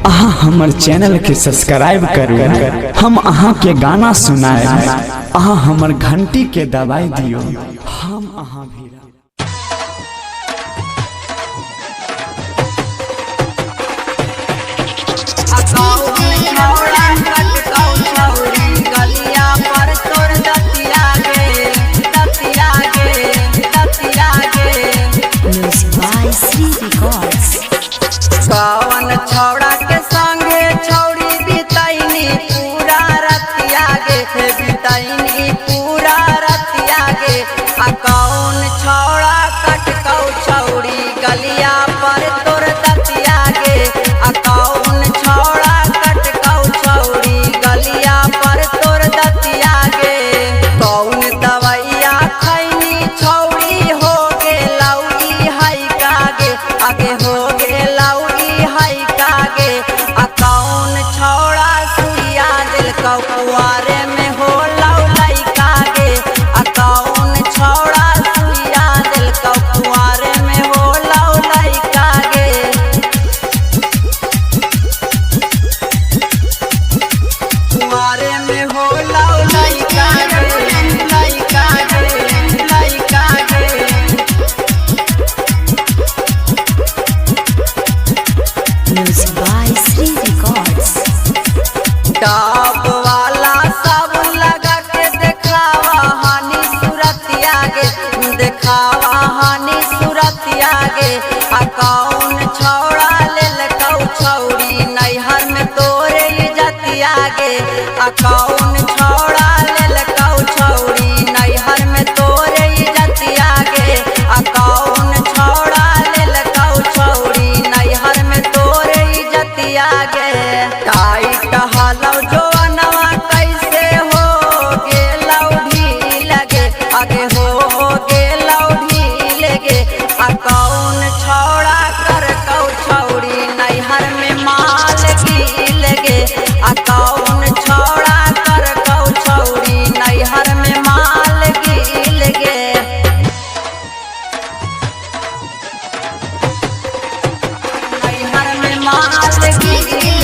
अहाँ हमर चैनल के सब्सक्राइब करू, हम अहाँ के गाना सुनाए, अहाँ हमर घंटी के दबाई दियो, हम अहाँ भी कौन छौड़ा के संगे छौड़ी बितैनी पूरा रतिया गे, बितैनी पूरा रतिया गे। आ कौन छौड़ा कटकौ छौड़ी गलिया पर तोर दतिया गे। आ कौन छौड़ा कटकौ छौड़ी गलिया पर तोर दतिया गे। कौन दवैया खैनी छौड़ी हो गे लौड़ी है कागे, आगे हो गे लौड़ी है कागे। आ कौन छौड़ा सुइया दिल कुआरे में हो लौलाई कागे। आ कौन छौड़ा सुइया दिल कुआरे में हो लौलाई कागे। कुआरे में हो लौलाई कागे, लाई कागे, लाई कागे। Music by Sri Records. Top वाला साबुन लगा के देखावा हानि सूरतिया गे, देखावा हानि सूरतिया गे। आ कौन छौड़ा लेल कौ छौड़ी नैहर में तोरे इज्जतिया गे। आ कौन छौड़ा लेल कौ छौड़ी नैहर में तोरे इज्जतिया गे। आ कौन छौड़ा लेल कौ छौड़ी नैहर में तोरे इज्जतिया गे। टाइट हलौ जोनवा कैसे हो गेलौ ढील गे, आगे हो गेलौ ढील गे। आ कौन छौड़ा कर कौ छौड़ी नैहर में माल गिल गे। आ कौन छौड़ा कर कौ छौड़ी नैहर में माल गिल गे। नैहर में माल गिल